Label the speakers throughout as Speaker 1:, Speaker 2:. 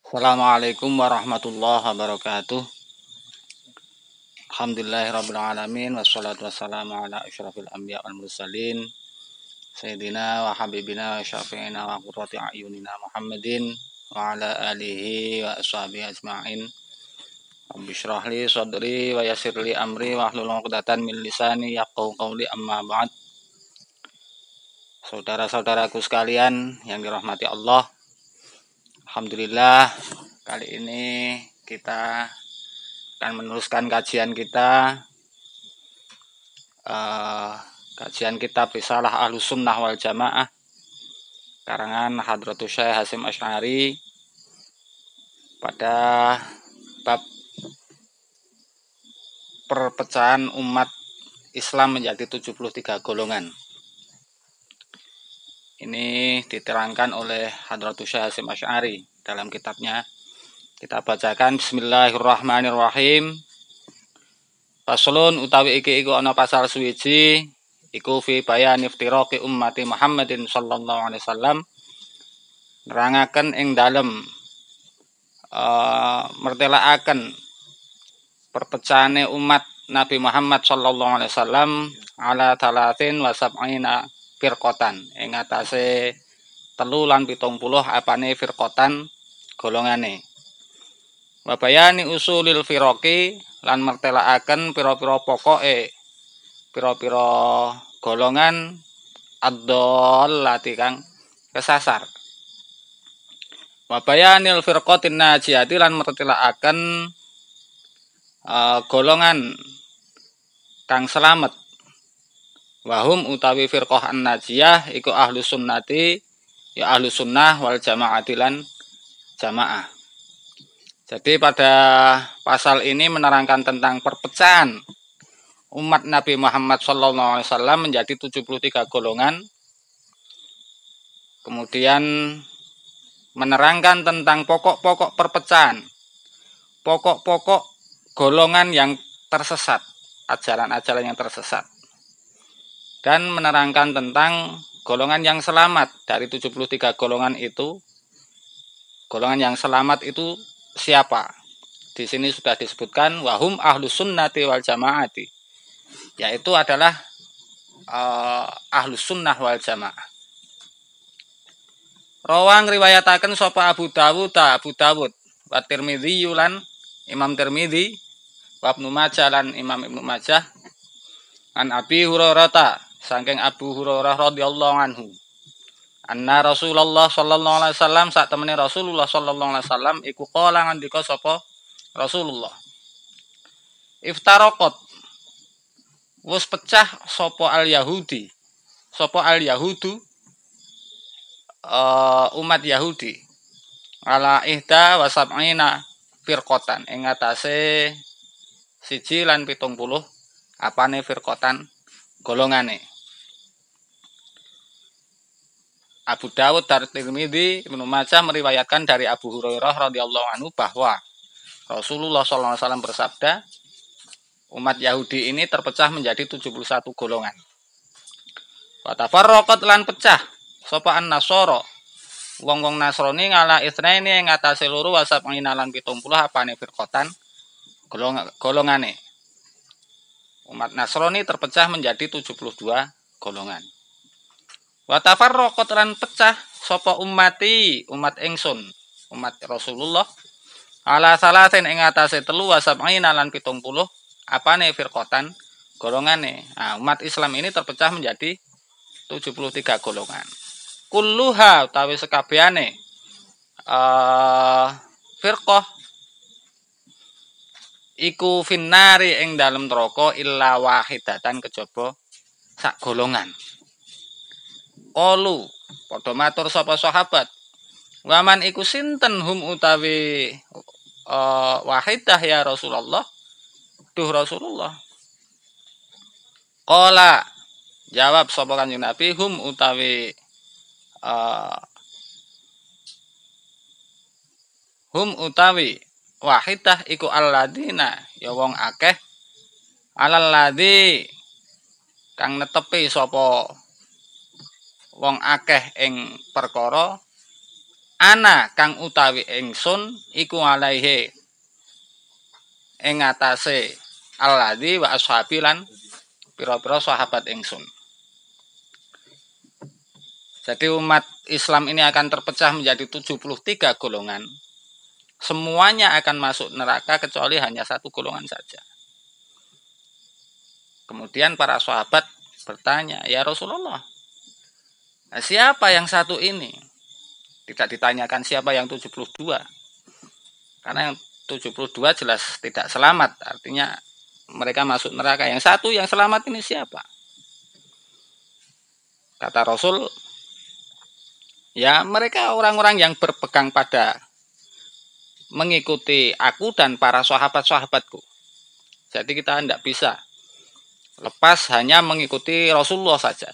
Speaker 1: Assalamualaikum warahmatullahi wabarakatuh. Alhamdulillahirabbil alamin wassalatu wassalamu ala asyrafil anbiya wal mursalin sayyidina wa habibina wa syafi'ina wa qurrati a'yunina Muhammadin wa ala alihi wa ashabihi ajma'in. Rabbi shrah li sadri wa yassir li amri wa hlul 'uqdatam min lisani yafqahu qawli, amma ba'd. Saudara-saudaraku sekalian yang dirahmati Allah, alhamdulillah kali ini kita akan meneruskan kajian kita, kajian kitab Risalah Ahlus Sunnah wal Jamaah karangan Hadratus Syekh Hasyim Asy'ari pada bab perpecahan umat Islam menjadi 73 golongan. Ini diterangkan oleh Hadratus Syekh Hasyim Asy'ari dalam kitabnya. Kita bacakan. Bismillahirrahmanirrahim. Faslun utawi iki iku ana pasal suwiji iku fi bayan iftiraqi ummati Muhammadin sallallahu alaihi wasallam, nerangaken ing dalem mertelaaken perpecahane umat Nabi Muhammad sallallahu alaihi wasallam ala talatin wa sab'ina firqatan, ing atase 3 lan 70 apane firqatan golongane. Wa bayani usulil firaqi, lan mertelaaken pira-pira pokoke pira-pira golongan ad-dhallati kang kesasar. Wa bayanil firqatin najiyati, lan mertelaaken golongan kang selamat. Wahum utawi firqah an-najiyah iku ahlus sunnati, ya ahlus sunnah wal jamaati lan jamaah. Jadi pada pasal ini menerangkan tentang perpecahan umat Nabi Muhammad SAW menjadi 73 golongan. Kemudian menerangkan tentang pokok-pokok perpecahan, pokok-pokok golongan yang tersesat, ajaran-ajaran yang tersesat. Dan menerangkan tentang golongan yang selamat dari 73 golongan itu. Golongan yang selamat itu siapa? Di sini sudah disebutkan wahum ahlus sunnati wal jamaati, yaitu adalah ahlus sunnah wal jamaah. Rawang riwayataken sapa Abu Dawud wa Tirmidzi lan Imam Tirmidzi, wa Ibnu Majah lan Imam Ibnu Majah, an Abi Hurairah saking Abu Hurairah radhiyallahu anhu, anna Rasulullah sallallahu alaihi wasallam, sak temene Rasulullah sallallahu alaihi wasallam iku qala ngandika sapa Rasulullah, iftaraqat, wis pecah sapa al Yahudi, sapa al Yahudu, umat Yahudi, ala ihda wa sab'ina firqatan, ing atase 1 lan 70 apane firqatan golongane. Abu Dawud dan Tirmidzi, Ibnu Majah meriwayatkan dari Abu Hurairah radhiyallahu anhu bahwa Rasulullah SAW bersabda, umat Yahudi ini terpecah menjadi 71 golongan. Wa tafarraqat, lan pecah sapa an-nasara, wong-wong Nasrani, ngala isnaini ing atase 2 wa sab'ina lan 70 apane firqatan golongane. Umat Nasrani terpecah menjadi 72 golongan. Wa tafarraqat, lan pecah sapa ummati, umat ingsun, umat Rasulullah, ala salasin ing atase 3 wa sab'ina lan 70 apane firqatan golongane. Nah, umat Islam ini terpecah menjadi 73 golongan. Kulluha utawi sekabehane firqah iku finnari ing dalem neraka illa wahidatan, kejaba sak golongan. Qalu, padha matur sapa sahabat, waman iku sinten hum utawi wahidah ya Rasulullah, duh Rasulullah. Qala, jawab sapa Kanjeng Nabi, hum utawi wahidah iku alladzina, ya wong akeh, alalladzi kang netepi sapa wong akeh ing perkara ana kang utawi ingsun iku alaihi ing atase alladzi wa ashabi lan pira-pira sahabat ingsun. Jadi umat Islam ini akan terpecah menjadi 73 golongan. Semuanya akan masuk neraka kecuali hanya satu golongan saja. Kemudian para sahabat bertanya, "Ya Rasulullah, siapa yang satu ini?" Tidak ditanyakan siapa yang 72. Karena yang 72 jelas tidak selamat, artinya mereka masuk neraka. Yang satu yang selamat ini siapa? Kata Rasul, ya mereka orang-orang yang berpegang pada mengikuti aku dan para sahabat-sahabatku. Jadi kita tidak bisa lepas hanya mengikuti Rasulullah saja,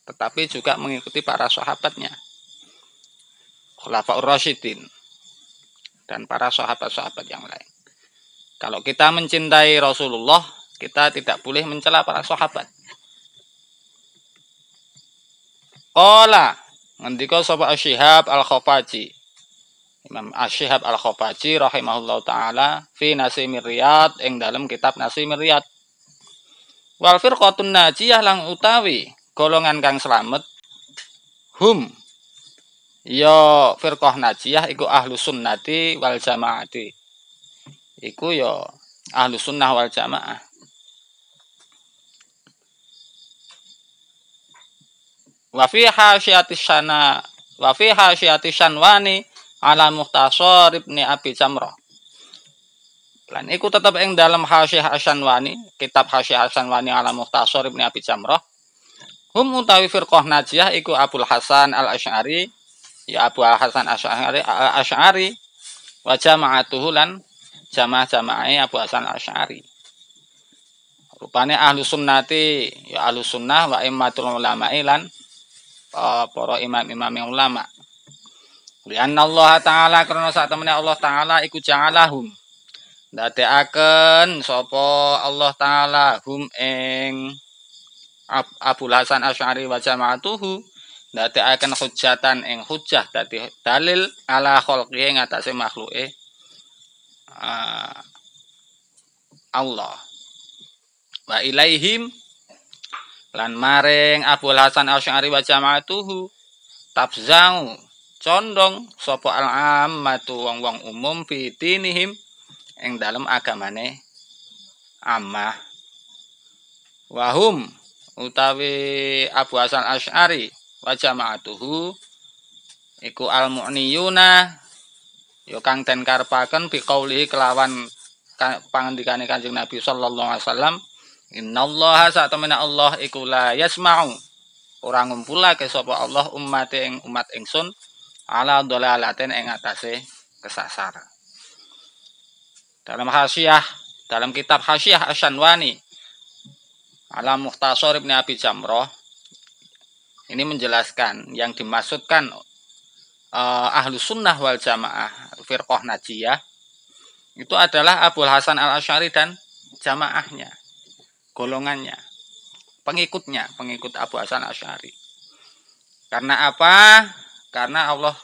Speaker 1: tetapi juga mengikuti para sahabatnya, Khulafaur Rasyidin dan para sahabat-sahabat yang lain. Kalau kita mencintai Rasulullah, kita tidak boleh mencela para sahabat. Qala ngendika sapa Asyihab Al-Khafaji, Imam Asyihab Al-Khafaji rahimahullahu taala fi Nasimir Riyad ing dalam kitab Nasimir Riyad. Wal firqatun najiyah lang utawi golongan kang slamet hum ya firqah najiyah iku ahlus sunnati wal jamaati. Iku ya ahlus sunnah wal jamaah. Wa fi hasyati Syanwani ala Mukhtasar Ibni Abi Jamrah. Lan iku tetep ing dalam Hasyiah Asyanwani, kitab Hasyiah Asyanwani ala Mukhtasar Ibni Abi Jamrah. Hum utawi firqah najiyah iku Abul Hasan Al-Asy'ari, ya Abu Hasan Asy'ari wa jama'atuhu lan jamaah-jamaah Abu Hasan Asy'ari. Rupane ahlu sunnati, ya ahlu sunnah wa immatul ulama'i lan para imam-imam yang ulama. Lianna Allah Ta'ala karena saat temennya Allah Ta'ala iku ja'alahum ndadekaken sapa Allah Ta'ala hum ing Abul Hasan Asy'ari wa jama'atuhu ndadekaken hujjatan ing hujjah dadi dalil ala khalqi ing atase makhluke Allah. Wa ilaihim lan maring Abul Hasan Asy'ari wa jama'atuhu tabzau condong sapa al-ammatu wong-wong umum fi dinihim ing dalem agamane ammah. Wahum utawi Abu Hasan Asy'ari wa jama'atuhu iku al-mu'niyuna ya kang den karepaken bi qaulihi kelawan pangandikane Kanjeng Nabi sallallahu alaihi wasallam, innallaha satamana Allah iku la yasma'u ora ngumpulake sapa Allah umat ing umat ingsun ala dhalalatin ing atase kesasar. Dalam Hasyiah, dalam kitab Hasyiah Asyanwani ala Mukhtasar Ibni Abi Jamrah ini menjelaskan yang dimaksudkan ahlu sunnah wal jamaah firqah najiyah itu adalah Abul Hasan Al-Asy'ari dan jamaahnya, golongannya, pengikut Abu Hasan Asy'ari. Karena apa? Karena Allah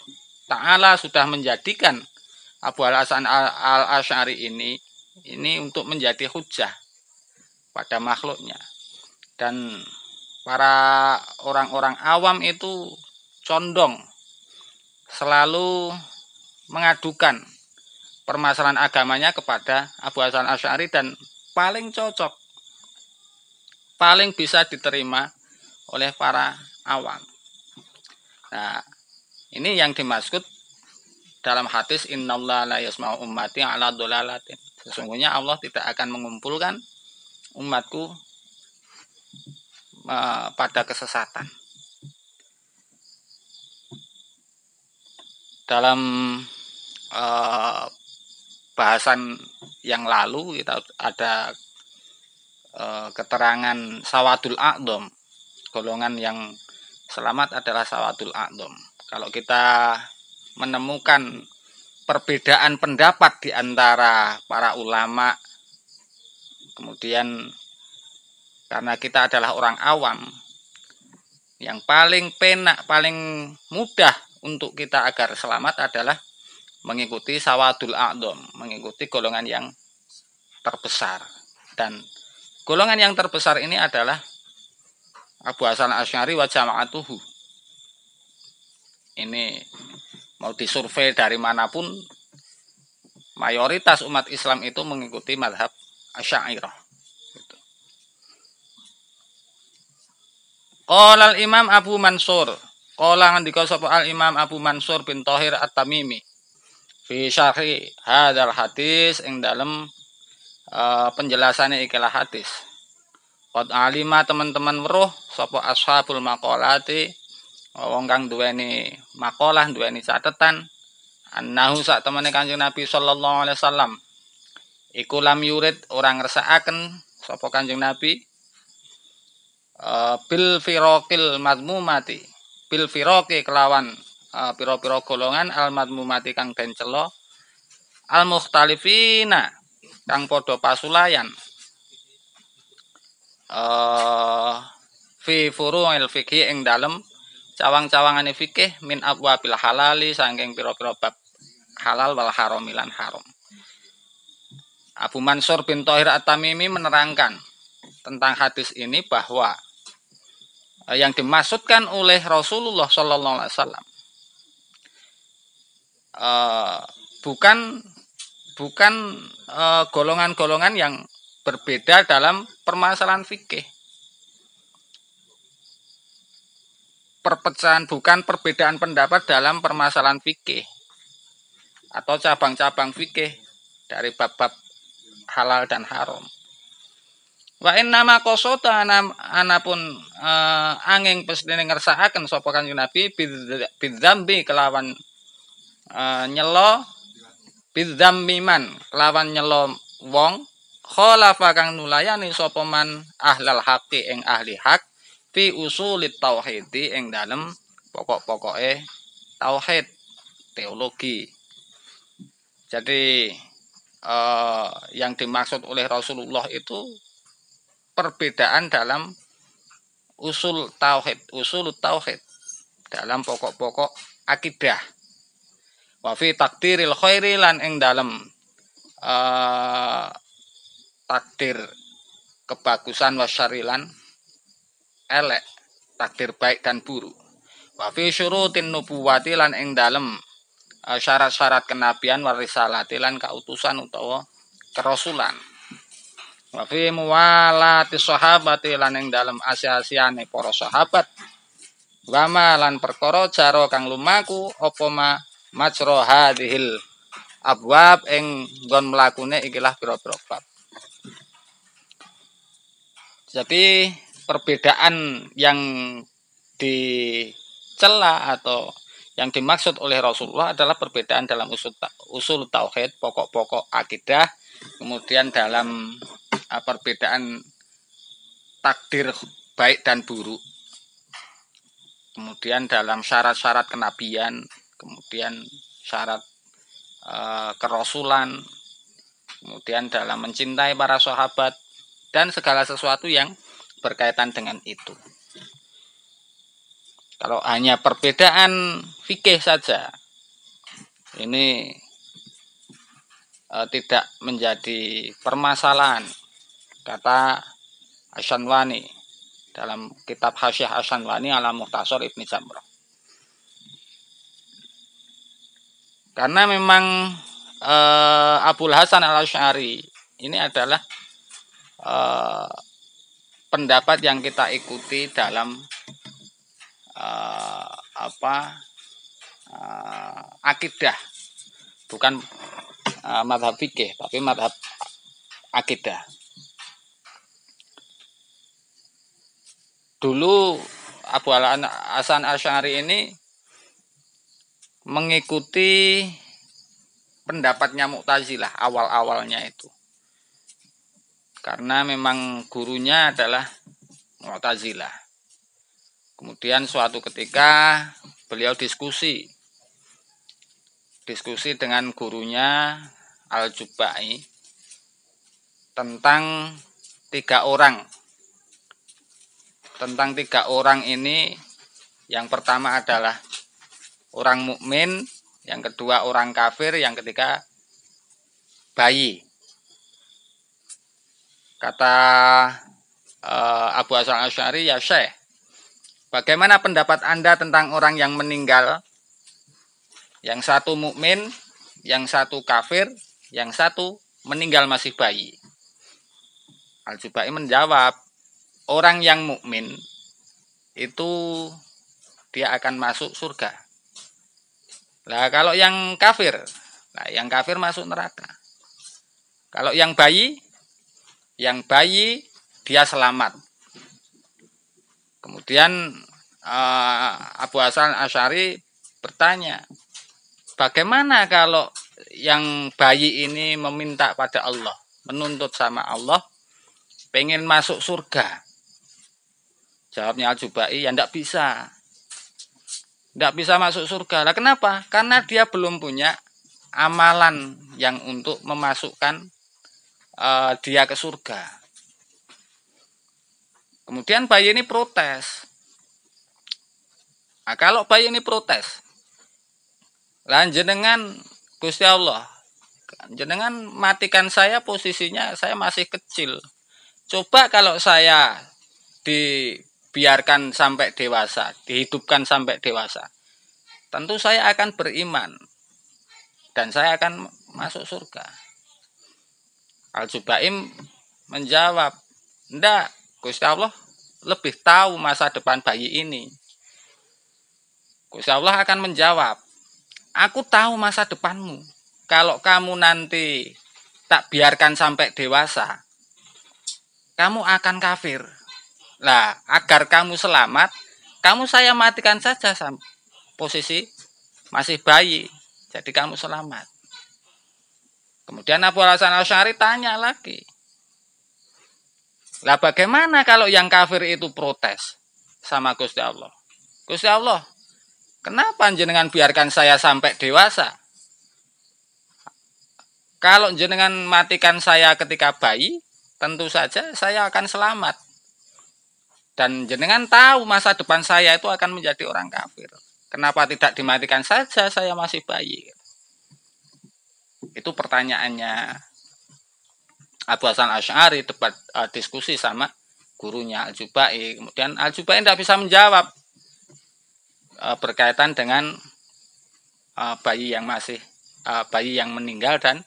Speaker 1: Ta'ala sudah menjadikan Abu Hasan Al-Asy'ari ini untuk menjadi hujjah pada makhluknya. Dan para orang-orang awam itu condong selalu mengadukan permasalahan agamanya kepada Abu Hasan Asy'ari dan paling cocok, paling bisa diterima oleh para awam. Nah, ini yang dimaksud dalam hadis innallaha la yasma'u ummati ala dhalalatin. Sesungguhnya Allah tidak akan mengumpulkan umatku pada kesesatan. Dalam bahasan yang lalu kita ada keterangan Sawadul A'dham, golongan yang selamat adalah Sawadul A'dham. Kalau kita menemukan perbedaan pendapat di antara para ulama, kemudian karena kita adalah orang awam, yang paling penak, paling mudah untuk kita agar selamat adalah mengikuti sawadul a'dham, mengikuti golongan yang terbesar. Dan golongan yang terbesar ini adalah Abu Hasan Asy'ari wa jama'atuhu. Ini mau disurvei dari manapun, mayoritas umat Islam itu mengikuti mazhab Asy'ariyah. Qala al-Imam Abu Mansur, qala ngandika sapa al-Imam Abu Mansur bin Thahir At-Tamimi fi syarhi hadzal hadis ing dalem penjelasannya ikilah hadis. Qad alima teman-teman weruh sapa ashabul maqalati wong kang duweni makalah, duweni catetan, annahu sak temene Kanjeng Nabi sallallahu alaihi wasallam iku lam yurid orang ngersakaken sapa Kanjeng Nabi bil firaqil madmumati, bil firaqi kelawan pira-pira golongan al madmumati kang den cela, al mukhtalifina kang padha pasulayan fi furu'il fikih ing dalem cawang-cawangane fikih min abwabil halali saking pira-pira bab halal wal haramilan haram. Abu Mansur bin Thahir At-Tamimi menerangkan tentang hadis ini bahwa yang dimaksudkan oleh Rasulullah Sallallahu Alaihi Wasallam bukan golongan-golongan yang berbeda dalam permasalahan fikih. Perpecahan bukan perbedaan pendapat dalam permasalahan fikih atau cabang-cabang fikih dari bab-bab halal dan haram. Wa inna ma qasata anapun angin pesine ngersakaken sapa Kanjeng Nabi bidzambi kelawan nyela bidzambi man kelawan nyela wong khalafa kang nulayani sapa man ahlal haqi ing ahli hak fi usulit tauhid ing dalem pokok-pokoke tauhid teologi. Jadi yang dimaksud oleh Rasulullah itu perbedaan dalam usul tauhid dalam pokok-pokok akidah. Wa fi takdiril khairi lan ing dalam takdir kebagusan wasyarilan elek, takdir baik dan buruk. Wa fi syurutin nubuwati lan ing dalam syarat-syarat kenabian wa risalati lan kautusan utawa kerasulan. Wa fi muwalati sahabati lan ing dalem asia-asiane para sahabat. Wa ma lan perkara jaro kang lumaku apa majra hadhil abwab ing nggon mlakune ikilah pira-pira bab. Jadi perbedaan yang dicela atau yang dimaksud oleh Rasulullah adalah perbedaan dalam usul tauhid, pokok-pokok akidah, kemudian dalam perbedaan takdir baik dan buruk, kemudian dalam syarat-syarat kenabian, kemudian syarat kerasulan, kemudian dalam mencintai para sahabat dan segala sesuatu yang berkaitan dengan itu. Kalau hanya perbedaan fikih saja, ini tidak menjadi permasalahan, kata Asyanwani dalam kitab Hasyiah Asyanwani ala Mukhtasar Ibnu Jamrah. Karena memang Abul Hasan Al-Asy'ari ini adalah pendapat yang kita ikuti dalam akidah, bukan madhab fikih tapi madhab akidah. Dulu Abu Hasan Asy'ari ini mengikuti pendapatnya Mu'tazilah awal-awalnya itu, karena memang gurunya adalah Mu'tazilah. Kemudian suatu ketika beliau diskusi dengan gurunya Al-Jubai tentang tiga orang ini. Yang pertama adalah orang mukmin, yang kedua orang kafir, yang ketiga bayi. Kata Abu Hasan Asy'ari, ya Syekh, bagaimana pendapat Anda tentang orang yang meninggal? Yang satu mukmin, yang satu kafir, yang satu meninggal masih bayi. Al-Jubai menjawab, orang yang mukmin itu dia akan masuk surga. Nah, kalau yang kafir, yang kafir masuk neraka. Kalau yang bayi dia selamat. Kemudian Abu Hasan Asy'ari bertanya, bagaimana kalau yang bayi ini meminta pada Allah, menuntut sama Allah, pengen masuk surga? Jawabnya Al-Jubai, ya enggak bisa. Enggak bisa masuk surga. Lah kenapa? Karena dia belum punya amalan yang untuk memasukkan dia ke surga. Kemudian bayi ini protes. Nah, kalau bayi ini protes, lah jenengan Gusti Allah, jenengan matikan saya, posisinya saya masih kecil. Coba kalau saya dibiarkan sampai dewasa, dihidupkan sampai dewasa, tentu saya akan beriman dan saya akan masuk surga. Al-Jubai menjawab, enggak, Gusti Allah lebih tahu masa depan bayi ini. Gusti Allah akan menjawab, aku tahu masa depanmu. Kalau kamu nanti tak biarkan sampai dewasa, kamu akan kafir. Lah, agar kamu selamat, kamu saya matikan saja posisi masih bayi. Jadi kamu selamat. Kemudian Abu Hasan Asy'ari tanya lagi, lah bagaimana kalau yang kafir itu protes sama Gusti Allah? Gusti Allah, kenapa jenengan biarkan saya sampai dewasa? Kalau jenengan matikan saya ketika bayi, tentu saja saya akan selamat. Dan jenengan tahu masa depan saya itu akan menjadi orang kafir. Kenapa tidak dimatikan saja, saya masih bayi? Itu pertanyaannya Abu Hasan Asy'ari, debat diskusi sama gurunya Al-Jubai. Kemudian Al-Jubai tidak bisa menjawab berkaitan dengan bayi yang meninggal dan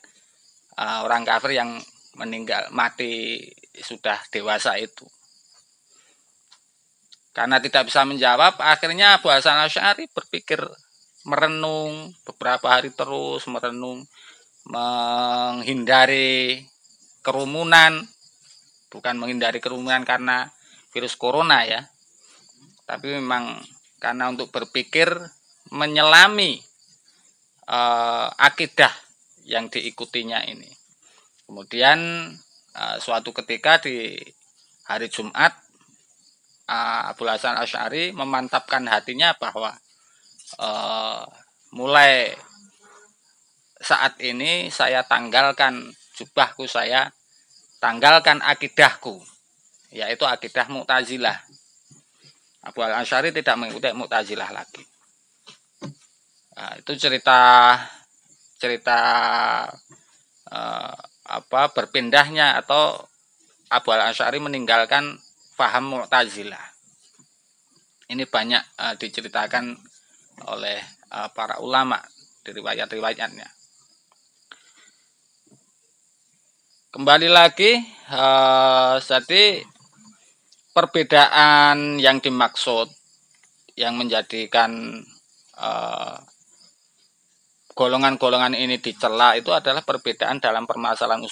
Speaker 1: orang kafir yang meninggal mati sudah dewasa itu. Karena tidak bisa menjawab, akhirnya Abu Hasan Asy'ari berpikir, merenung beberapa hari terus, merenung, menghindari kerumunan, bukan menghindari kerumunan karena virus corona ya, tapi memang karena untuk berpikir menyelami akidah yang diikutinya ini. Kemudian suatu ketika di hari Jumat, Abu Hasan Asy'ari memantapkan hatinya bahwa mulai saat ini saya tanggalkan jubahku, saya tanggalkan akidahku, yaitu akidah Mu'tazilah. Abu Hasan Asy'ari tidak mengikuti Mu'tazilah lagi. Nah, itu cerita berpindahnya atau Abu Hasan Asy'ari meninggalkan paham Mu'tazilah. Ini banyak diceritakan oleh para ulama di riwayat-riwayatnya. Kembali lagi, jadi perbedaan yang dimaksud yang menjadikan golongan-golongan ini dicela itu adalah perbedaan dalam permasalahan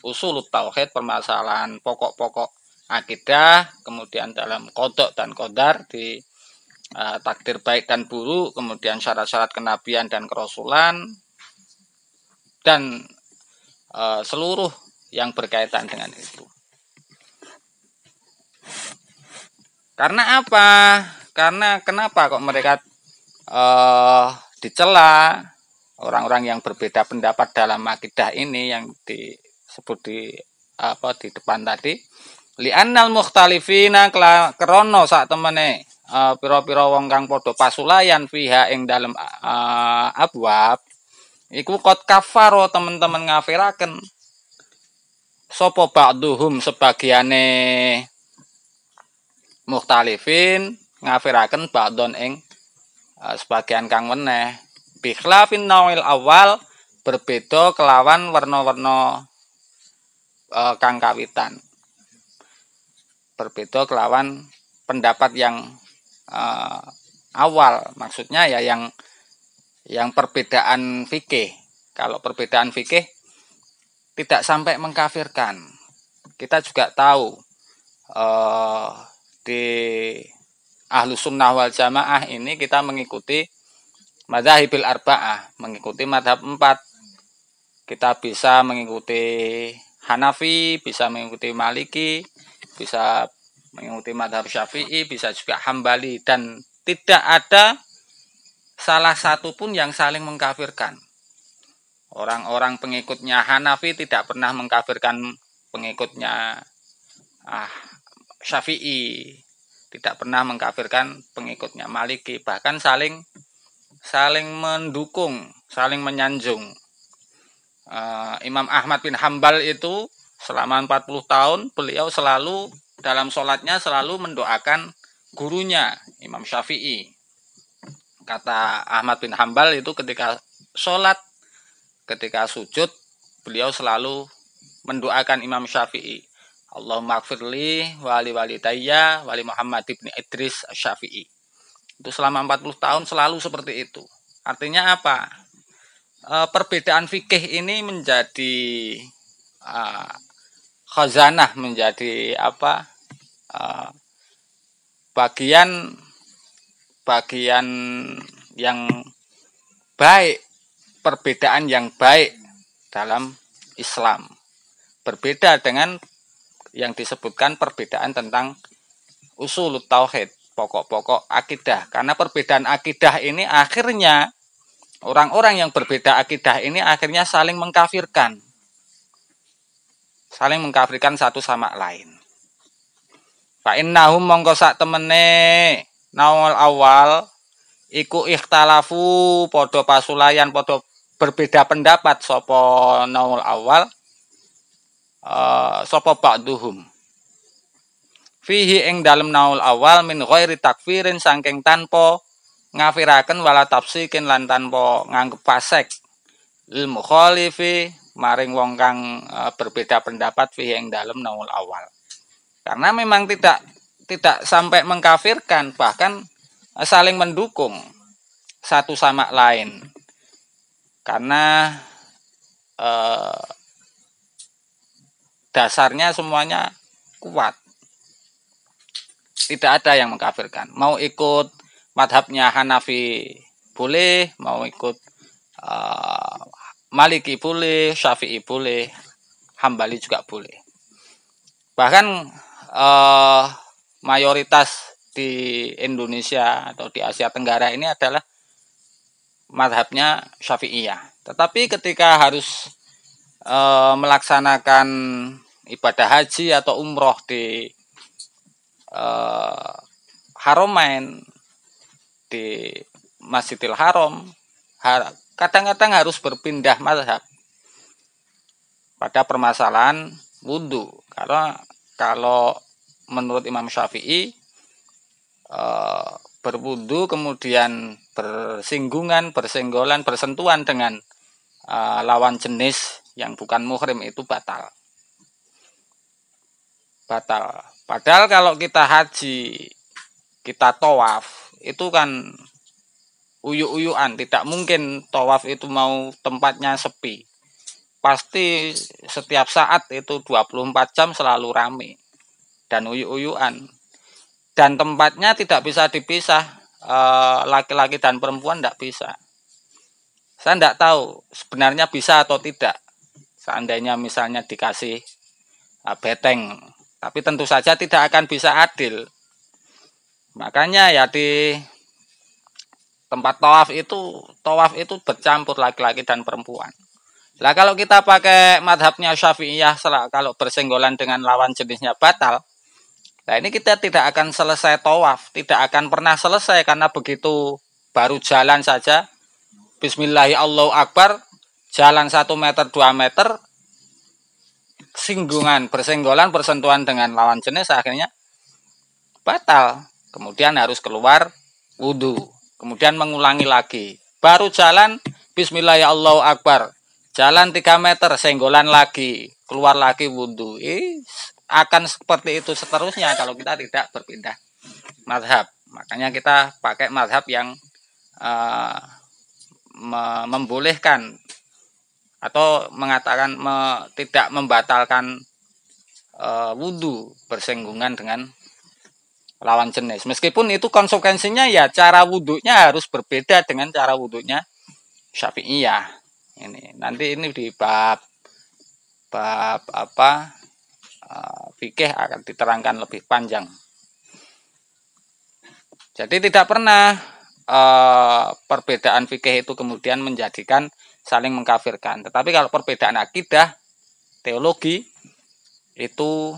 Speaker 1: usul tauhid, permasalahan pokok-pokok akidah, kemudian dalam qada dan qadar, di takdir baik dan buruk, kemudian syarat-syarat kenabian dan kerasulan, dan seluruh yang berkaitan dengan itu. Karena apa? Karena kenapa kok mereka dicela, orang-orang yang berbeda pendapat dalam akidah ini yang disebut di depan tadi, li'annal mukhtalifina krono sak temene pira-pira wong kang padha pasulayan fiha ing dalem abwab iku qad kafaro teman-teman ngafiraken sapa ba'duhum sebagiane mukhtalifin ngafiraken ba'don ing sebagian kang meneh bikhlafin nawil awal berbeda kelawan warna-warna kang kawitan berbeda kelawan pendapat yang awal maksudnya ya yang perbedaan fikih. Kalau perbedaan fikih tidak sampai mengkafirkan. Kita juga tahu di Ahlus Sunnah wal Jamaah ini kita mengikuti madzahibil arba'ah, mengikuti madhab 4. Kita bisa mengikuti Hanafi, bisa mengikuti Maliki, bisa mengikuti madhab Syafi'i, bisa juga Hambali, dan tidak ada salah satu pun yang saling mengkafirkan. Orang-orang pengikutnya Hanafi tidak pernah mengkafirkan pengikutnya Syafi'i, tidak pernah mengkafirkan pengikutnya Maliki, bahkan saling mendukung, saling menyanjung. Imam Ahmad bin Hambal itu selama 40 tahun beliau selalu dalam sholatnya selalu mendoakan gurunya Imam Syafi'i. Kata Ahmad bin Hambal itu ketika sholat, ketika sujud, beliau selalu mendoakan Imam Syafi'i. Allahumma gfirli wali walidayya wali Muhammad ibn Idris Syafi'i. Itu selama 40 tahun selalu seperti itu. Artinya apa? Perbedaan fikih ini menjadi khazanah, menjadi bagian yang baik, perbedaan yang baik dalam Islam. Berbeda dengan yang disebutkan perbedaan tentang usul tauhid, pokok-pokok akidah. Karena perbedaan akidah ini akhirnya orang-orang yang berbeda akidah ini akhirnya saling mengkafirkan. Saling mengkafirkan satu sama lain. Fa innahum mongko sak temene nawal awal iku ikhtalafu podo pasulayan podo berbeda pendapat sapa nawal awal sapa ba'duhum fihi ing dalem nawal awal min ghairi takfirin saking tanpa ngafiraken wala tafsikin lan tanpa nganggep fasik lil mukhalifi maring wong kang berbeda pendapat fihi ing dalem nawal awal. Karena memang tidak sampai mengkafirkan, bahkan saling mendukung satu sama lain. Karena dasarnya semuanya kuat. Tidak ada yang mengkafirkan. Mau ikut madhabnya Hanafi boleh, mau ikut Maliki boleh, Syafi'i boleh, Hambali juga boleh. Bahkan mayoritas di Indonesia atau di Asia Tenggara ini adalah madhabnya Syafi'iyah. Tetapi ketika harus melaksanakan ibadah haji atau umroh di Haramain, di Masjidil Haram, kadang-kadang harus berpindah mazhab pada permasalahan wudhu. Karena kalau menurut Imam Syafi'i berwudhu kemudian bersenggolan, bersentuhan dengan lawan jenis yang bukan muhrim itu batal. Padahal kalau kita haji, kita tawaf, itu kan uyuk-uyukan. Tidak mungkin tawaf itu mau tempatnya sepi. Pasti setiap saat itu 24 jam selalu ramai dan uyuk-uyukan. Dan tempatnya tidak bisa dipisah, laki-laki dan perempuan tidak bisa. Saya tidak tahu sebenarnya bisa atau tidak. Seandainya misalnya dikasih beteng, tapi tentu saja tidak akan bisa adil. Makanya ya di tempat tawaf itu bercampur laki-laki dan perempuan. Lah kalau kita pakai madhabnya Syafi'iyah, kalau bersenggolan dengan lawan jenisnya batal, Nah ini kita tidak akan selesai tawaf, tidak akan pernah selesai karena begitu baru jalan saja, Bismillahirrahmanirrahim, Allahu Akbar, jalan 1 meter 2 meter, bersenggolan, bersentuhan dengan lawan jenis, akhirnya batal. Kemudian harus keluar wudhu, kemudian mengulangi lagi. Baru jalan, Bismillahirrahmanirrahim, Allahu Akbar, jalan 3 meter, senggolan lagi, keluar lagi wudhu. Akan seperti itu seterusnya kalau kita tidak berpindah mazhab. Makanya kita pakai mazhab yang membolehkan atau mengatakan tidak membatalkan wudhu bersenggungan dengan lawan jenis. Meskipun itu konsekuensinya ya cara wudhunya harus berbeda dengan cara wudhunya Syafi'iyah. Ini nanti ini di bab apa fikih akan diterangkan lebih panjang. Jadi tidak pernah perbedaan fikih itu kemudian menjadikan saling mengkafirkan. Tetapi kalau perbedaan akidah, teologi itu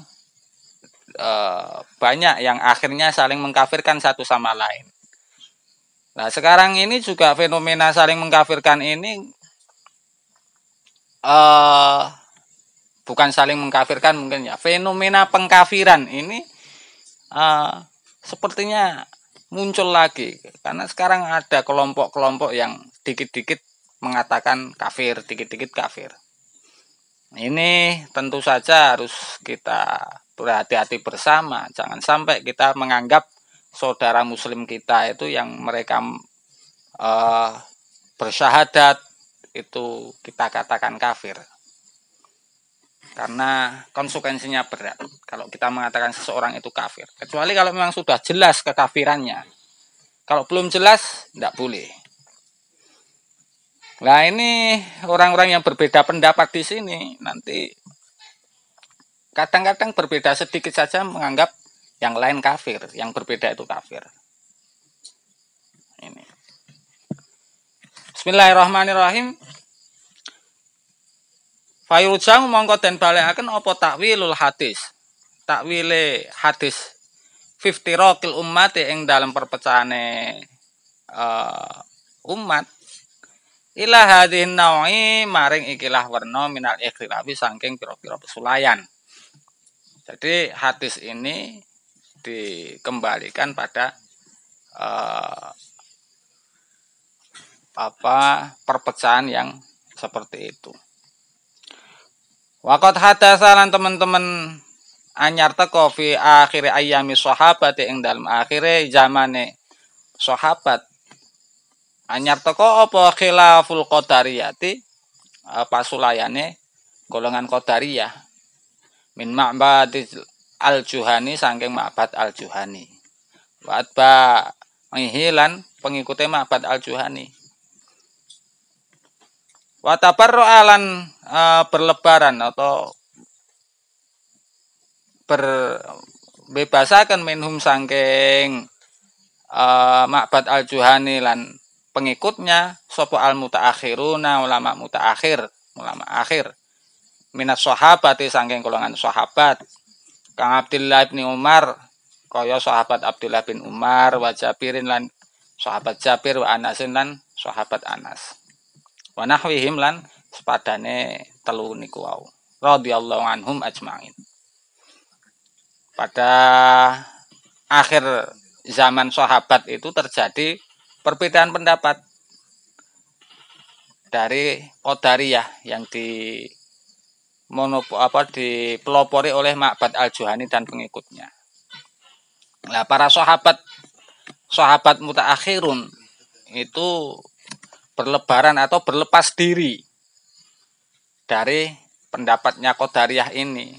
Speaker 1: banyak yang akhirnya saling mengkafirkan satu sama lain. Nah sekarang ini juga fenomena saling mengkafirkan ini bukan saling mengkafirkan mungkin ya, fenomena pengkafiran ini sepertinya muncul lagi karena sekarang ada kelompok-kelompok yang dikit-dikit mengatakan kafir, dikit-dikit kafir. Ini tentu saja harus kita berhati-hati bersama, jangan sampai kita menganggap saudara muslim kita itu yang mereka bersyahadat itu kita katakan kafir. Karena konsekuensinya berat kalau kita mengatakan seseorang itu kafir. Kecuali kalau memang sudah jelas kekafirannya. Kalau belum jelas, tidak boleh. Nah ini orang-orang yang berbeda pendapat di sini nanti kadang-kadang berbeda sedikit saja menganggap yang lain kafir, yang berbeda itu kafir. Ini. Bismillahirrahmanirrahim. Fayurjang mongko den balekaken apa takwilul hadis. Takwile hadis 50 rokil umat ing dalam perpecahane umat ila hadhin nawi maring ikilah warna minal ikhtilafi saking pira-pira pesulayan. Jadi hadis ini dikembalikan pada perpecahan yang seperti itu. Waqat hadasalan teman-teman anyar teko fi akhir ayami sahabat ing dalam akhire zamane sahabat anyar teko apa khilaful qadariyati pasulayane golongan qadariyah min ma'bad al-Juhani saking ma'bad al-Juhani wa atba menghilan pengikute ma'bad al-Juhani wataparro'alan berlebaran atau berbebasakan minhum sangking ma'bad al-Juhani lan pengikutnya sopo al-mutaakhiruna ulama mutaakhir ulama akhir minas sahabati sangking golongan sahabat Kang Abdullah bin Umar kaya sahabat Abdullah bin Umar wa Jabirin lan sahabat Jabir wa Anasin lan sahabat Anas wa nahwihim lan sepadane telu niku wau radhiyallahu anhum ajmain. Pada akhir zaman sahabat itu terjadi perbedaan pendapat dari Qadariyah yang dipelopori oleh Ma'bad al-Juhani dan pengikutnya. Nah, para sahabat mutaakhirun itu berlebaran atau berlepas diri dari pendapatnya Qadariyah ini.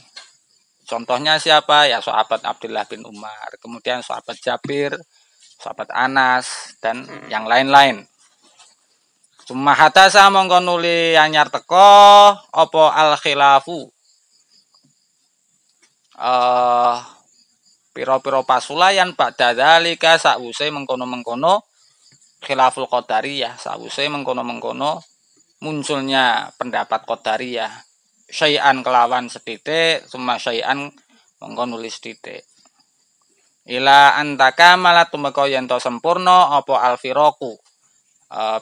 Speaker 1: Contohnya siapa? Ya sahabat Abdullah bin Umar, kemudian sahabat Jabir, sahabat Anas, dan yang lain-lain. Cuma hadasa mongko nuli anyar teko apa al khilafu piro-piro pasulayan ba'da dzalika sawuse mengkono-mengkono khilaful qadariyah, sawuse mengkono-mengkono munculnya pendapat qadariyah syai'an kelawan setitik summa syai'an mongko nulis titik. ila antaka malat tumeka yen to sempurna apa alfiraku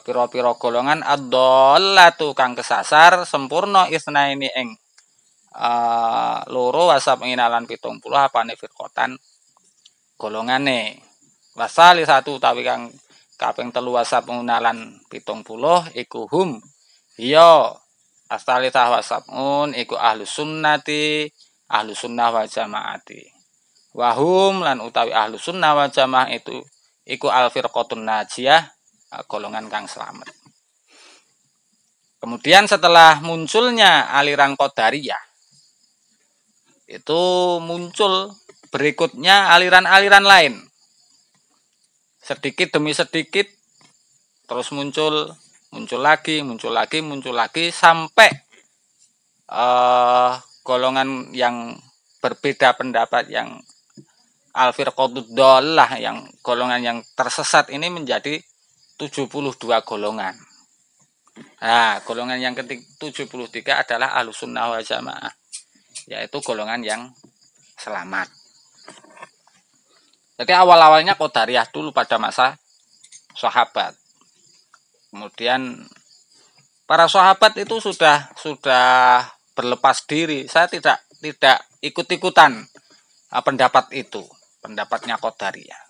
Speaker 1: pira-pira golongan ad-dhallatu kang kesasar sempurna isnaini ing loro wasab nginalan 70 apane firqatan golongane wasali satu utawi kang kaping 3 wasab nginalan 70 iku hum ya asali tah wasabun iku ahlus sunnati ahlus sunnah wal jamaati wahum lan utawi ahlus sunnah wal jamaah itu iku al firqatun najiyah golongan kang selamat. Kemudian setelah munculnya aliran Qadariyah itu muncul berikutnya aliran-aliran lain. Sedikit demi sedikit terus muncul lagi sampai golongan yang berbeda pendapat yang al-firqatud dhallah yang golongan yang tersesat ini menjadi 72 golongan. Nah, golongan yang ke-73 adalah Ahlussunnah wal Jamaah, yaitu golongan yang selamat. Jadi awal-awalnya Qadariyah dulu pada masa sahabat. Kemudian para sahabat itu sudah berlepas diri. Saya tidak ikut-ikutan pendapat itu, pendapatnya Qadariyah.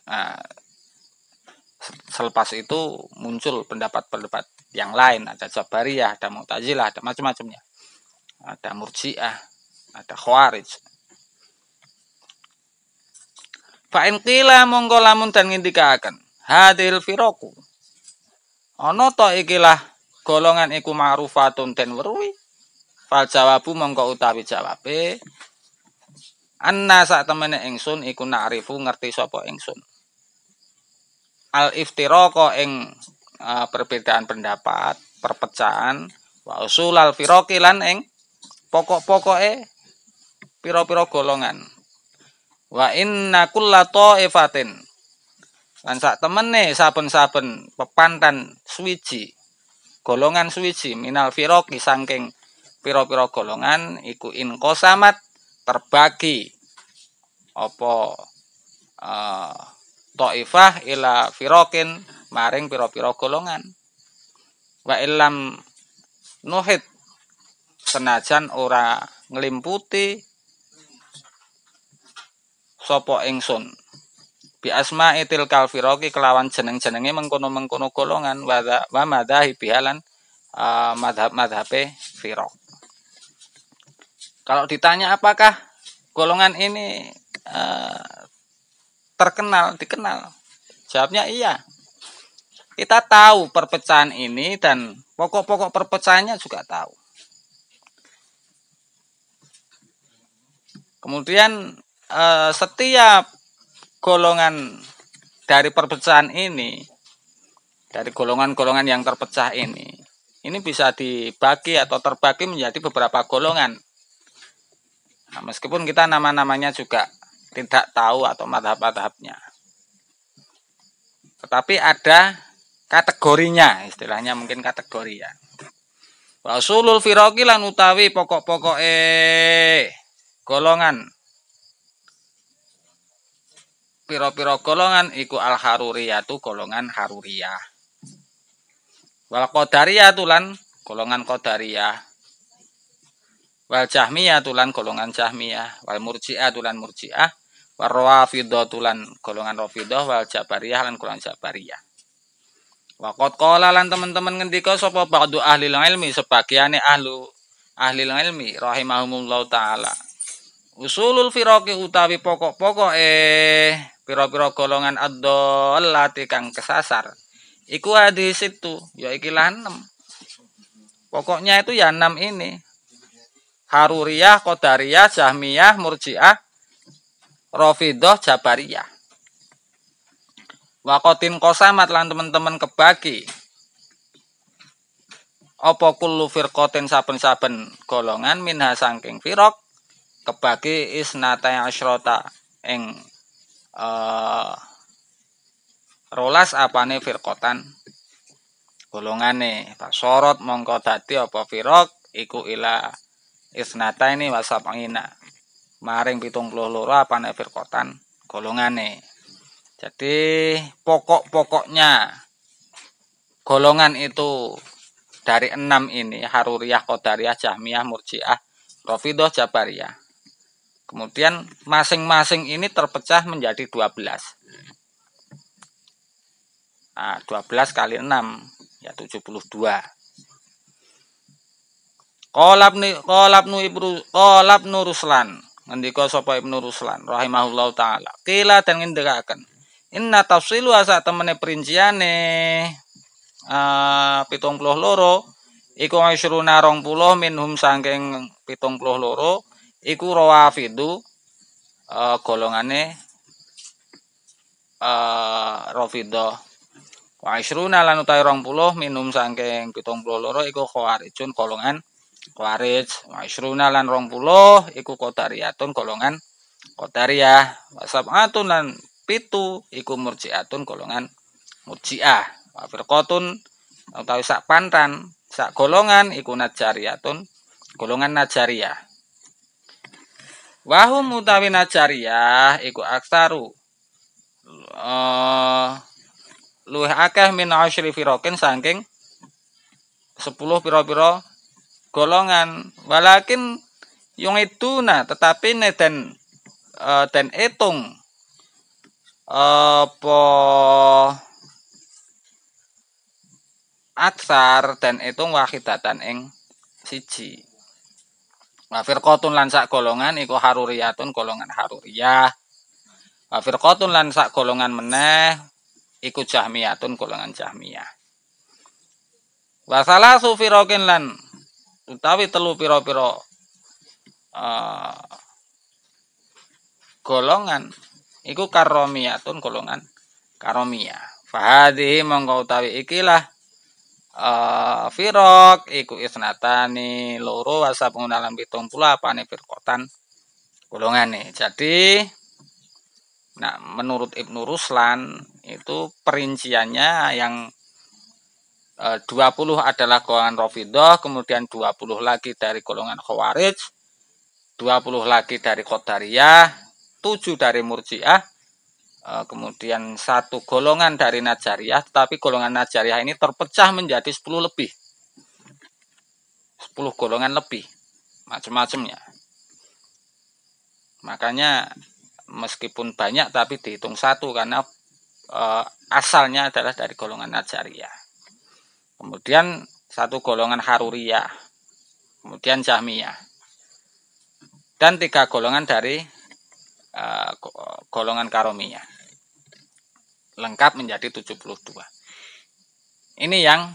Speaker 1: Nah, selepas itu muncul pendapat-pendapat yang lain, ada Jabariyah, ada Mu'tazilah, ada macam-macamnya. Ada Murji'ah, ada Khawarij. Fa in qila mongko lamun dan ngendikaken hadil firaqu ana ta ikilah golongan iku ma'rufatun den weruhi fal jawabu mongko utawi jawabe anna sak temene ingsun iku na'rifu ngerti sapa ingsun al iftiraqa ing perbedaan pendapat perpecahan wa usulal firaqi lan ing pokok-pokoke pira-pira golongan wa inna kulla ta'ifatin lan sak temene saben-saben pepantan suwiji golongan suwiji minal firaqi saking pira-pira golongan iku inqasamat terbagi apa ta'ifah ila firaqin maring pira-pira golongan wa illam nuhit senajan ora nglimputi sapa ingsun bi asma'i tilkal firaqi kelawan jeneng-jenenge mengkono-mengkono golongan wa madzahibi lan madhab-madhabe firaq. Kalau ditanya apakah golongan ini dikenal, jawabnya iya. Kita tahu perpecahan ini dan pokok-pokok perpecahannya juga tahu. Kemudian setiap golongan dari perpecahan ini, dari golongan-golongan yang terpecah ini bisa dibagi atau terbagi menjadi beberapa golongan. Nah, meskipun kita nama-namanya juga tidak tahu atau madhab-madhabnya, tetapi ada kategorinya, istilahnya mungkin kategori ya. Wa usulul firaqi lan utawi pokok-pokoke golongan pira-pira golongan iku al haruriyatu golongan haruriyah wal qadariyatu lan golongan qadariyah wal jahmiyatu lan golongan jahmiyah wal murji'atu lan murji'ah wal rafidhatu lan golongan rafidah wal jabariyah lan golongan jabariyah. Wa qad qala lan teman-teman ngendika sapa ba'du ahli ilmi sebagiane ahli ilmi rahimahumullah taala usulul firaqi utawi pokok-pokok pira-pira golongan ad-dhallati kang kesasar iku hadis itu ya ikilah 6. Pokoknya itu ya 6 ini. Haruriyah, Qadariyah, Jahmiyah, Murji'ah, Rafidhah, Jabariyah. Wa qatin qasamat lan teman-teman kebagi apa kullu firqatin saben-saben golongan minha saking firaq kebagi isnata asyrota ing rolas apane firqatan golongane fasorot mongko dadi apa firaq iku ila isnata ini wasab'ina maring 72 apane firqatan golongane. Jadi pokok-pokoknya golongan itu dari 6 ini, Haruriyah, Qadariyah, Jahmiyah, Murji'ah, Rafidhah, Jabariyah. Kemudian masing-masing ini terpecah menjadi 12. Nah, 12 kali 6 ya 72. Qalabnu Ruslan, ngendika sapa Ibnu Ruslan rahimahullahu taala. Qila dan ngendikaken, inna tafsilu asa temene perinciane 72 iku isruna 20 minhum saking 72 iku rawafidu golongane Rafidhah. Wa isruna lan utawi 20 minhum saking 72 iku khawarijun golongan Khawarij. Wa isruna lan 20 iku Qadariyatun golongan Qadariyah. Wa sab'atun lan 7 iku Murji'atun golongan Murji'ah. Wa firqatun utawi sak pantan, sak golongan iku Najariyatun golongan Najariyah. Wa hum utawi Najariyah iku aksaru luwih akeh min asyri firaqin saking 10 pira-pira golongan. Walakin yung iduna tetapi dan hitung apa aksar dan hitung wahidatan ing siji. Wa firqatun lan sak golongan iku Haruriyatun golongan Haruriyah. Wa firqatun lan sak golongan meneh iku Jahmiyatun golongan Jahmiyah. Wa salasu firaqin lan utawi telu pira-pira golongan iku Karomiyatun golongan Karomiyah. Fahadhihi mongko utawi ikilah firaq iku isnatani loro wasabun alam 70 apane firqatan golongane. Jadi nah menurut Ibnu Ruslan itu perinciannya yang 20 adalah golongan Rafidhah, kemudian 20 lagi dari golongan Khawarij, 20 lagi dari Qadariyah, 7 dari Murji'ah, kemudian 1 golongan dari Najariyah, tetapi golongan Najariyah ini terpecah menjadi 10 lebih. 10 golongan lebih, macam-macamnya. Makanya meskipun banyak tapi dihitung 1 karena asalnya adalah dari golongan Najariyah. Kemudian 1 golongan Haruriyah, kemudian Jahmiyah, dan 3 golongan dari golongan Karomiyah. Lengkap menjadi 72. Ini yang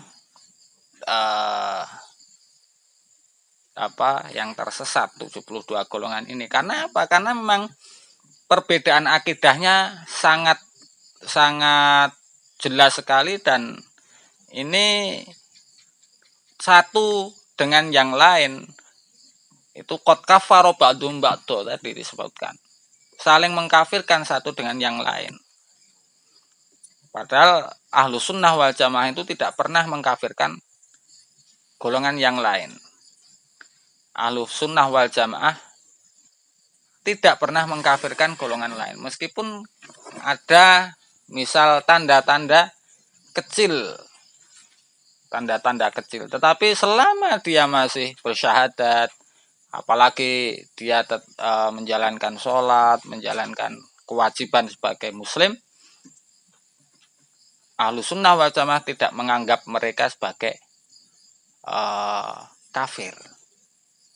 Speaker 1: yang tersesat 72 golongan ini. Karena apa? Karena memang perbedaan akidahnya sangat jelas sekali dan ini satu dengan yang lain itu qad kafara ba'dhum ba'dha tadi disebutkan. Saling mengkafirkan satu dengan yang lain. Padahal ahlu sunnah wal jamaah itu tidak pernah mengkafirkan golongan yang lain. Ahlu sunnah wal jamaah tidak pernah mengkafirkan golongan lain. Meskipun ada misal tanda-tanda kecil, tetapi selama dia masih bersyahadat, apalagi dia menjalankan sholat, menjalankan kewajiban sebagai muslim, ahlu sunnah wal jamaah tidak menganggap mereka sebagai kafir.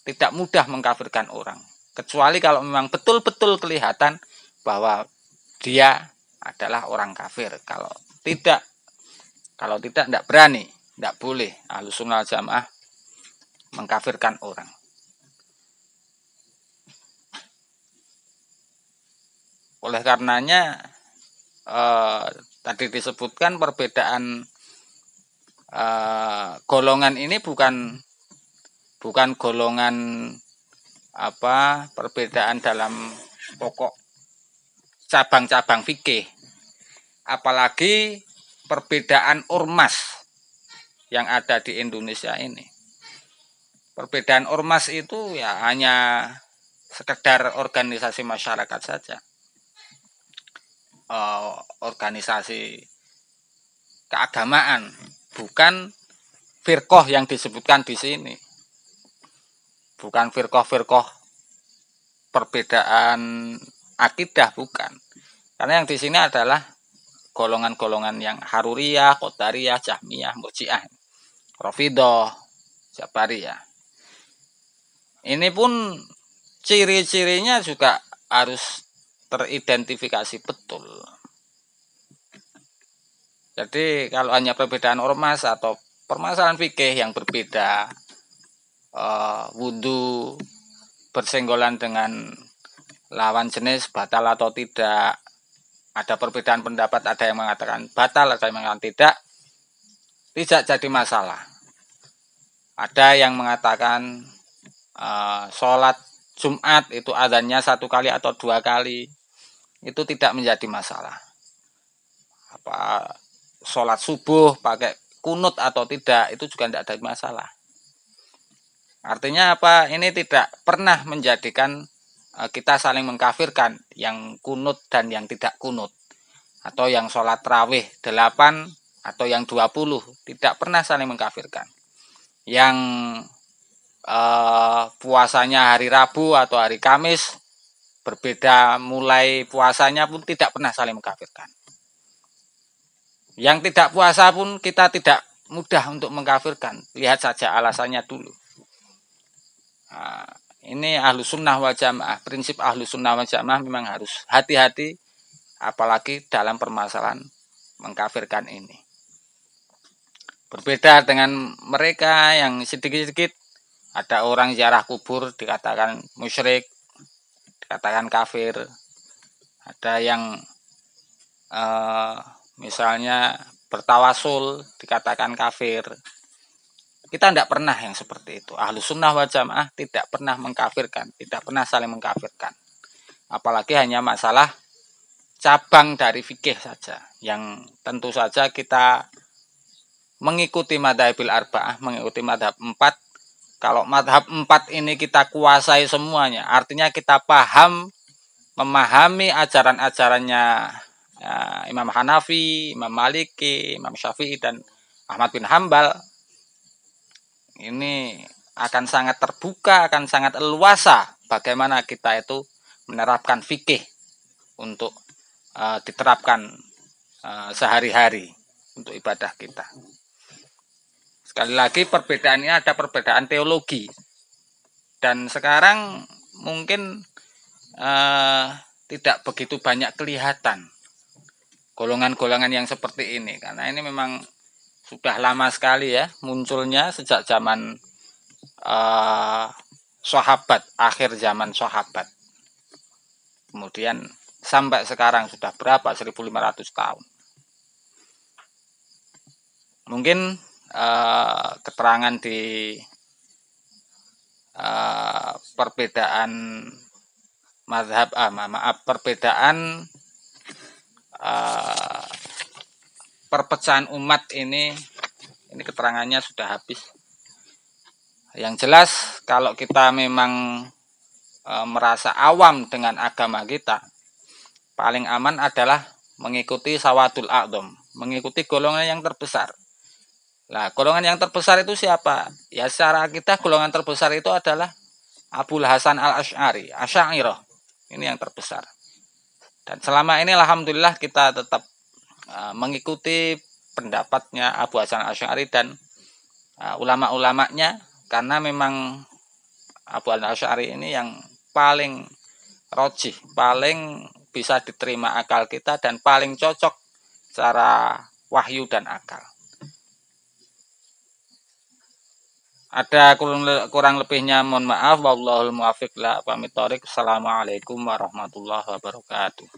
Speaker 1: Tidak mudah mengkafirkan orang, kecuali kalau memang betul-betul kelihatan bahwa dia adalah orang kafir. Kalau tidak berani, tidak boleh ahlu sunnah wal jamaah mengkafirkan orang. Oleh karenanya tadi disebutkan perbedaan golongan ini bukan golongan perbedaan dalam pokok cabang-cabang fikih, apalagi perbedaan ormas yang ada di Indonesia ini. perbedaan ormas itu ya hanya sekedar organisasi masyarakat saja, organisasi keagamaan, bukan firqoh yang disebutkan di sini, bukan firqoh perbedaan akidah, bukan. Karena yang di sini adalah golongan-golongan yang Haruriyah, Qadariyah, Jahmiyah, Murji'ah, Rafidhah, Jabariyah. Ini pun ciri-cirinya juga harus teridentifikasi betul. Jadi kalau hanya perbedaan ormas atau permasalahan fikih yang berbeda, wudhu bersenggolan dengan lawan jenis batal atau tidak, ada perbedaan pendapat, ada yang mengatakan batal, ada yang mengatakan tidak jadi masalah. Ada yang mengatakan sholat Jumat itu adzannya 1 kali atau 2 kali, itu tidak menjadi masalah. Sholat subuh pakai kunut atau tidak, itu juga tidak ada masalah. Artinya apa? Ini tidak pernah menjadikan kita saling mengkafirkan yang kunut dan yang tidak kunut, atau yang sholat rawih 8 atau yang 20, tidak pernah saling mengkafirkan. Yang puasanya hari Rabu atau hari Kamis berbeda mulai puasanya pun tidak pernah saling mengkafirkan. Yang tidak puasa pun kita tidak mudah untuk mengkafirkan. Lihat saja alasannya dulu. Nah, ini Ahlus Sunnah wal Jamaah. Prinsip Ahlus Sunnah wal Jamaah memang harus hati-hati, apalagi dalam permasalahan mengkafirkan ini. Berbeda dengan mereka yang sedikit-sedikit, ada orang ziarah kubur dikatakan musyrik, dikatakan kafir. Ada yang misalnya bertawasul dikatakan kafir. Kita tidak pernah yang seperti itu. Ahlus Sunnah wal Jamaah tidak pernah mengkafirkan, tidak pernah saling mengkafirkan. Apalagi hanya masalah cabang dari fikih saja, yang tentu saja kita mengikuti madhabil arba'ah, mengikuti madhab 4. Kalau madhab 4 ini kita kuasai semuanya, artinya kita memahami ajaran-ajarannya Imam Hanafi, Imam Maliki, Imam Syafi'i, dan Ahmad bin Hambal. Ini akan sangat terbuka, akan sangat leluasa bagaimana kita itu menerapkan fikih untuk diterapkan sehari-hari untuk ibadah kita. Sekali lagi, perbedaan ini ada perbedaan teologi, dan sekarang mungkin tidak begitu banyak kelihatan golongan-golongan yang seperti ini, karena ini memang sudah lama sekali ya munculnya, sejak zaman sahabat, akhir zaman sahabat, kemudian sampai sekarang sudah berapa, 1500 tahun. Mungkin keterangan di perbedaan mazhab, perbedaan perpecahan umat ini keterangannya sudah habis. Yang jelas, kalau kita memang merasa awam dengan agama kita, paling aman adalah mengikuti sawadul a'dham, mengikuti golongan yang terbesar. Nah, golongan yang terbesar itu siapa? Ya, secara kita golongan terbesar itu adalah Abul Hasan al-Asy'ari, Asy'ariyah. Ini yang terbesar. Dan selama ini alhamdulillah kita tetap mengikuti pendapatnya Abu Hasan al-Asy'ari dan ulama-ulamanya, karena memang Abu Hasan al-Asy'ari ini yang paling rojih, paling bisa diterima akal kita, dan paling cocok secara wahyu dan akal. Ada kurang lebihnya mohon maaf. Wallahul muwaffiq. Pamit thoriq. Assalamualaikum warahmatullahi wabarakatuh.